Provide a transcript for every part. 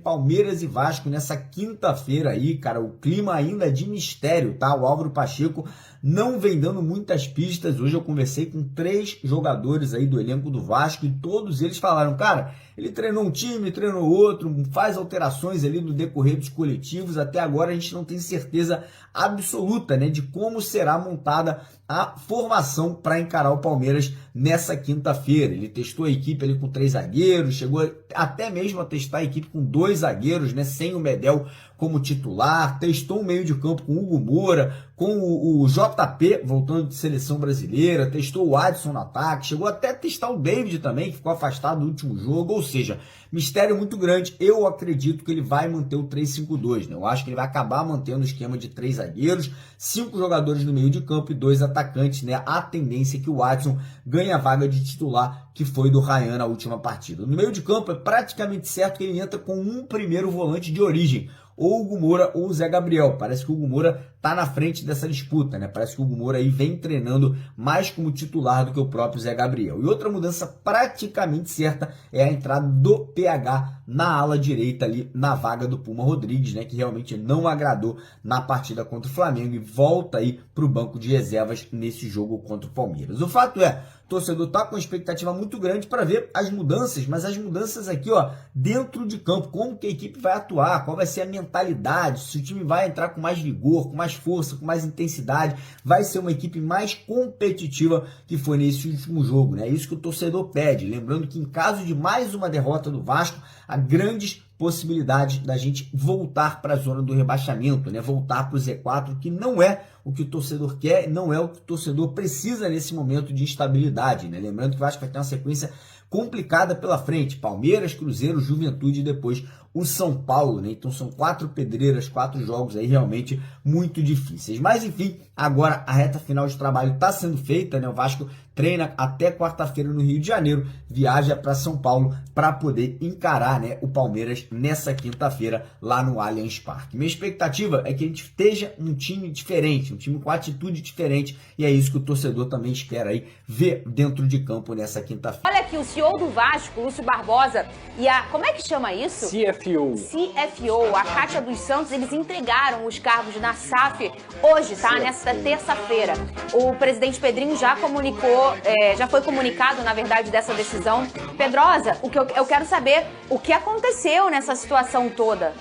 Palmeiras e Vasco nessa quinta-feira aí, cara. O clima ainda é de mistério, tá? O Álvaro Pacheco não vem dando muitas pistas. Hoje eu conversei com 3 jogadores aí do elenco do Vasco e todos eles falaram, cara, ele treinou um time, treinou outro, faz alterações ali no decorrer dos coletivos. Até agora a gente não tem certeza absoluta, né, de como será montada a formação para encarar o Palmeiras nessa quinta-feira. Ele testou a equipe ali com 3 zagueiros, chegou até mesmo a testar a equipe com 2 zagueiros, né, sem o Medel como titular, testou um meio de campo com o Hugo Moura, com o JP voltando de seleção brasileira, testou o Adson no ataque, chegou até a testar o David também, que ficou afastado do último jogo, ou seja, mistério muito grande. Eu acredito que ele vai manter o 3-5-2, né? Eu acho que ele vai acabar mantendo o esquema de 3 zagueiros, 5 jogadores no meio de campo e 2 atacantes, né? A tendência é que o Adson ganhe a vaga de titular, que foi do Ryan na última partida. No meio de campo é praticamente certo que ele entra com um primeiro volante de origem, ou o Hugo Moura ou o Zé Gabriel. Parece que o Hugo Moura tá na frente dessa disputa, né? Parece que o Hugo Moura aí vem treinando mais como titular do que o próprio Zé Gabriel. E outra mudança praticamente certa é a entrada do PH na ala direita ali, na vaga do Puma Rodrigues, né? Que realmente não agradou na partida contra o Flamengo e volta aí pro banco de reservas nesse jogo contra o Palmeiras. O fato é, o torcedor tá com uma expectativa muito grande para ver as mudanças, mas as mudanças aqui, ó, dentro de campo, como que a equipe vai atuar, qual vai ser a mentalidade, se o time vai entrar com mais vigor, com mais força, com mais intensidade, vai ser uma equipe mais competitiva que foi nesse último jogo, né? É isso que o torcedor pede. Lembrando que em caso de mais uma derrota do Vasco, há grandes possibilidades da gente voltar para a zona do rebaixamento, né? Voltar para o Z4, que não é o que o torcedor quer, não é o que o torcedor precisa nesse momento de instabilidade, né? Lembrando que o Vasco vai ter uma sequência complicada pela frente, Palmeiras, Cruzeiro, Juventude e depois o São Paulo, né? Então são 4 pedreiras, 4 jogos aí realmente muito difíceis. Mas enfim, agora a reta final de trabalho está sendo feita, né? O Vasco treina até quarta-feira no Rio de Janeiro, viaja para São Paulo para poder encarar, né, o Palmeiras nessa quinta-feira lá no Allianz Parque. Minha expectativa é que a gente esteja um time diferente, um time com atitude diferente, e é isso que o torcedor também espera aí ver dentro de campo nessa quinta-feira. Olha aqui, o CEO do Vasco, Lúcio Barbosa, e a... como é que chama isso? CFO, a Kátia dos Santos, eles entregaram os cargos na SAF hoje, tá? Nesta terça-feira. O presidente Pedrinho já comunicou, já foi comunicado, na verdade, dessa decisão. Pedrosa, o que eu quero saber, o que aconteceu nessa situação toda?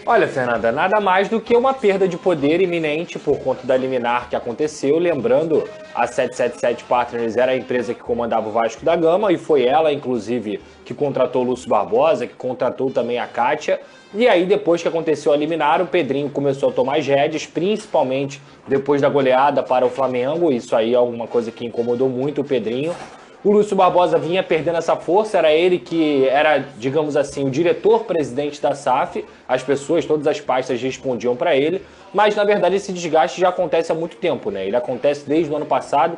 Olha, Fernanda, nada mais do que uma perda de poder iminente por conta da liminar que aconteceu. Lembrando, a 777 Partners era a empresa que comandava o Vasco da Gama e foi ela, inclusive, que contratou o Lúcio Barbosa, que contratou também a Kátia. E aí, depois que aconteceu a liminar, o Pedrinho começou a tomar as rédeas, principalmente depois da goleada para o Flamengo. Isso aí é alguma coisa que incomodou muito o Pedrinho. O Lúcio Barbosa vinha perdendo essa força, era ele que era, digamos assim, o diretor-presidente da SAF, as pessoas, todas as pastas respondiam para ele, mas na verdade esse desgaste já acontece há muito tempo, né? Ele acontece desde o ano passado,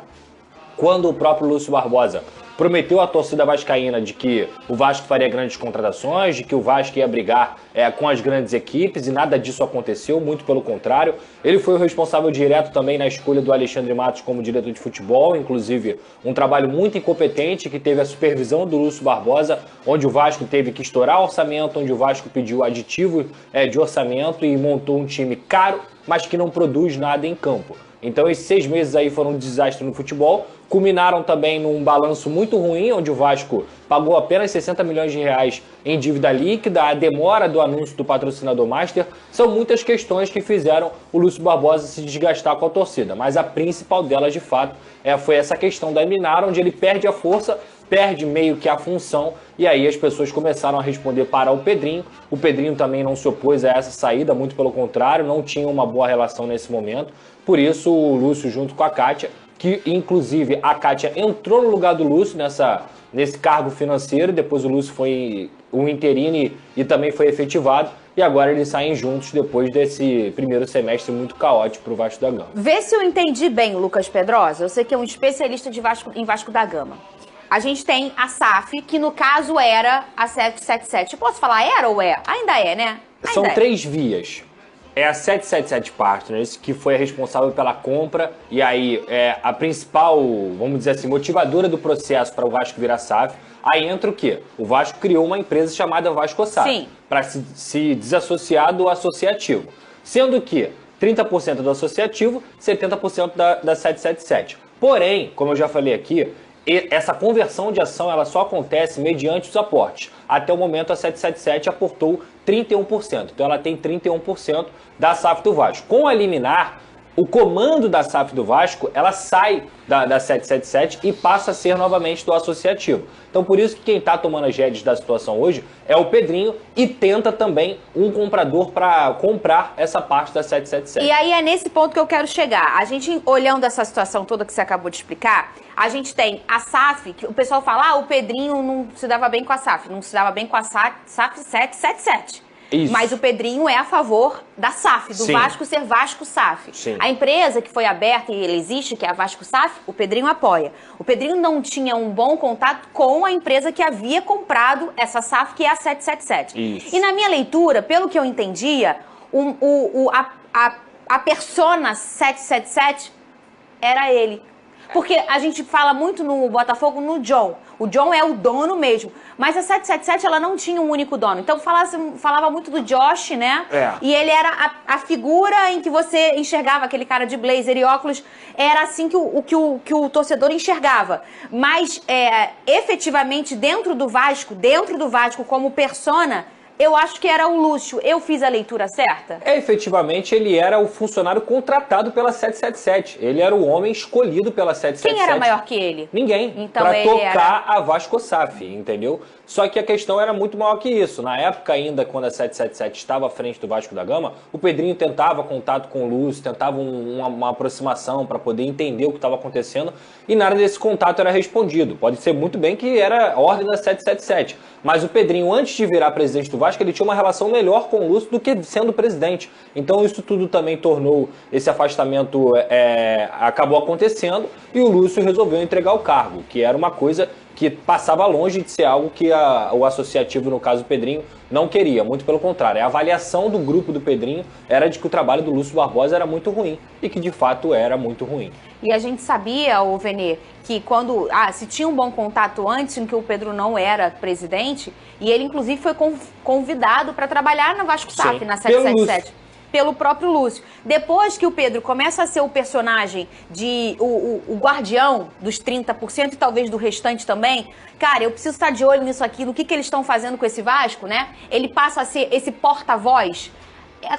quando o próprio Lúcio Barbosa prometeu à torcida vascaína de que o Vasco faria grandes contratações, de que o Vasco ia brigar com as grandes equipes, e nada disso aconteceu, muito pelo contrário. Ele foi o responsável direto também na escolha do Alexandre Matos como diretor de futebol, inclusive um trabalho muito incompetente que teve a supervisão do Lúcio Barbosa, onde o Vasco teve que estourar orçamento, onde o Vasco pediu aditivo de orçamento e montou um time caro, mas que não produz nada em campo. Então esses 6 meses aí foram um desastre no futebol, culminaram também num balanço muito ruim, onde o Vasco pagou apenas 60 milhões de reais em dívida líquida, a demora do anúncio do patrocinador master, são muitas questões que fizeram o Lúcio Barbosa se desgastar com a torcida, mas a principal delas de fato foi essa questão da liminar, onde ele perde a força, perde meio que a função, e aí as pessoas começaram a responder para o Pedrinho. O Pedrinho também não se opôs a essa saída, muito pelo contrário, não tinha uma boa relação nesse momento. Por isso o Lúcio, junto com a Kátia, que inclusive a Kátia entrou no lugar do Lúcio nesse cargo financeiro, depois o Lúcio foi um interino e também foi efetivado, e agora eles saem juntos depois desse primeiro semestre muito caótico para o Vasco da Gama. Vê se eu entendi bem, Lucas Pedrosa, eu sei que é um especialista em Vasco da Gama. A gente tem a SAF, que no caso era a 777. Eu posso falar era ou é? Ainda é, né? São 3 vias. É a 777 Partners, que foi a responsável pela compra, e aí a principal, vamos dizer assim, motivadora do processo para o Vasco virar SAF. Aí entra o quê? O Vasco criou uma empresa chamada VascoSAF para se desassociar do associativo. Sendo que 30% do associativo, 70% da 777. Porém, como eu já falei aqui, essa conversão de ação ela só acontece mediante os aportes. Até o momento a 777 aportou 31%. Então ela tem 31% da SAF do Vasco. Com a liminar, o comando da SAF do Vasco, ela sai da 777 e passa a ser novamente do associativo. Então por isso que quem está tomando as rédeas da situação hoje é o Pedrinho e tenta também um comprador para comprar essa parte da 777. E aí é nesse ponto que eu quero chegar. A gente, olhando essa situação toda que você acabou de explicar, a gente tem a SAF, que o pessoal fala, o Pedrinho não se dava bem com a SAF. Não se dava bem com a SAF 777. Isso. Mas o Pedrinho é a favor da SAF, do Vasco ser Vasco SAF. Sim. A empresa que foi aberta e ele existe, que é a Vasco SAF, o Pedrinho apoia. O Pedrinho não tinha um bom contato com a empresa que havia comprado essa SAF, que é a 777. Isso. E na minha leitura, pelo que eu entendia, a persona 777 era ele. Porque a gente fala muito no Botafogo no John. O John é o dono mesmo. Mas a 777, ela não tinha um único dono. Então falava muito do Josh, né? E ele era a figura em que você enxergava, aquele cara de blazer e óculos. Era assim que o torcedor enxergava. Mas, efetivamente, dentro do Vasco como persona, eu acho que era o Lúcio. Eu fiz a leitura certa? Efetivamente, ele era o funcionário contratado pela 777. Ele era o homem escolhido pela 777. Quem era maior que ele? Ninguém. Então, para tocar a VascoSAF, entendeu? Só que a questão era muito maior que isso. Na época ainda, quando a 777 estava à frente do Vasco da Gama, o Pedrinho tentava contato com o Lúcio, tentava uma aproximação para poder entender o que estava acontecendo e nada desse contato era respondido. Pode ser muito bem que era ordem da 777. Mas o Pedrinho, antes de virar presidente do Vasco, ele tinha uma relação melhor com o Lúcio do que sendo presidente. Então isso tudo também tornou esse afastamento, acabou acontecendo e o Lúcio resolveu entregar o cargo, que era uma coisa que passava longe de ser algo que o associativo, no caso o Pedrinho, não queria. Muito pelo contrário. A avaliação do grupo do Pedrinho era de que o trabalho do Lúcio Barbosa era muito ruim e que de fato era muito ruim. E a gente sabia, o Venê, que quando se tinha um bom contato antes, em que o Pedro não era presidente, e ele inclusive foi convidado para trabalhar na Vasco SAF, na 777. Pelo próprio Lúcio. Depois que o Pedro começa a ser o personagem de o guardião dos 30% e talvez do restante também, cara, eu preciso estar de olho nisso aqui, no que eles estão fazendo com esse Vasco, né? Ele passa a ser esse porta-voz.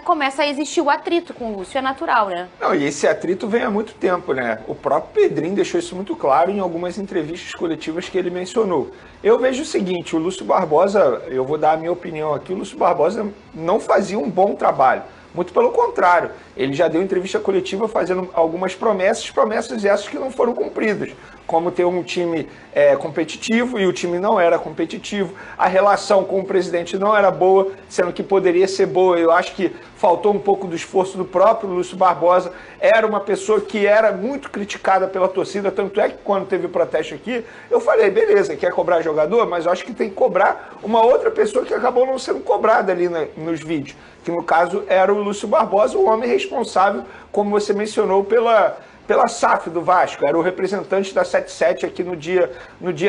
Começa a existir o atrito com o Lúcio, é natural, né? Não, e esse atrito vem há muito tempo, né? O próprio Pedrinho deixou isso muito claro em algumas entrevistas coletivas que ele mencionou. Eu vejo o seguinte, o Lúcio Barbosa, eu vou dar a minha opinião aqui, o Lúcio Barbosa não fazia um bom trabalho. Muito pelo contrário, ele já deu entrevista coletiva fazendo algumas promessas essas que não foram cumpridas, como ter um time competitivo e o time não era competitivo, a relação com o presidente não era boa, sendo que poderia ser boa. Eu acho que faltou um pouco do esforço do próprio Lúcio Barbosa, era uma pessoa que era muito criticada pela torcida, tanto é que quando teve o protesto aqui, eu falei, beleza, quer cobrar jogador, mas eu acho que tem que cobrar uma outra pessoa que acabou não sendo cobrada ali nos vídeos, que no caso era o Lúcio Barbosa, o homem responsável, como você mencionou, pela SAF do Vasco, era o representante da 77 aqui no dia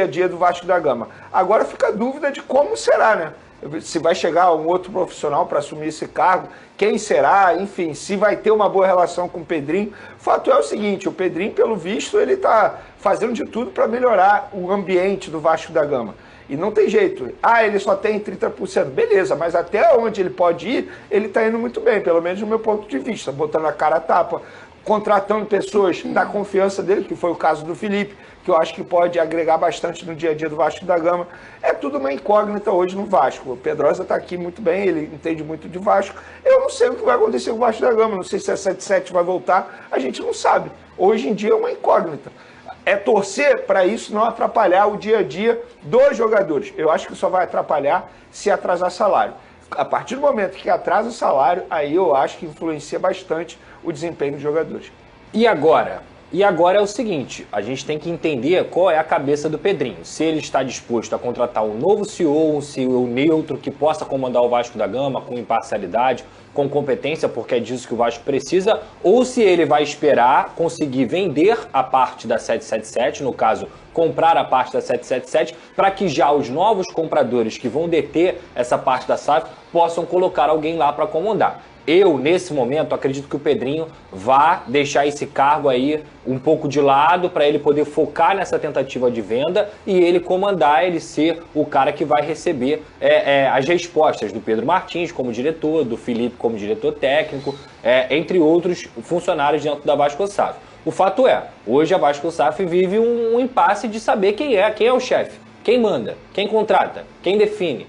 a dia do Vasco da Gama. Agora fica a dúvida de como será, né? Se vai chegar um outro profissional para assumir esse cargo, quem será, enfim, se vai ter uma boa relação com o Pedrinho. O fato é o seguinte, o Pedrinho, pelo visto, ele está fazendo de tudo para melhorar o ambiente do Vasco da Gama. E não tem jeito. Ele só tem 30%. Beleza, mas até onde ele pode ir, ele está indo muito bem, pelo menos do meu ponto de vista, botando a cara a tapa, contratando pessoas da confiança dele, que foi o caso do Felipe, que eu acho que pode agregar bastante no dia a dia do Vasco da Gama. É tudo uma incógnita hoje no Vasco. O Pedrosa está aqui muito bem, ele entende muito de Vasco. Eu não sei o que vai acontecer com o Vasco da Gama, não sei se a 77 vai voltar, a gente não sabe. Hoje em dia é uma incógnita. É torcer para isso não atrapalhar o dia a dia dos jogadores. Eu acho que só vai atrapalhar se atrasar salário. A partir do momento que atrasa o salário, aí eu acho que influencia bastante o desempenho dos jogadores. E agora? E agora é o seguinte, a gente tem que entender qual é a cabeça do Pedrinho. Se ele está disposto a contratar um novo CEO, um CEO neutro que possa comandar o Vasco da Gama com imparcialidade, com competência, porque é disso que o Vasco precisa, ou se ele vai esperar conseguir vender a parte da 777, no caso comprar a parte da 777 para que já os novos compradores que vão deter essa parte da SAF possam colocar alguém lá para comandar. Eu, nesse momento, acredito que o Pedrinho vá deixar esse cargo aí um pouco de lado para ele poder focar nessa tentativa de venda e ele comandar, ele ser o cara que vai receber as respostas do Pedro Martins como diretor, do Felipe como diretor técnico, entre outros funcionários dentro da Vasco SAF. O fato é, hoje a Vasco SAF vive um impasse de saber quem é o chefe, quem manda, quem contrata, quem define.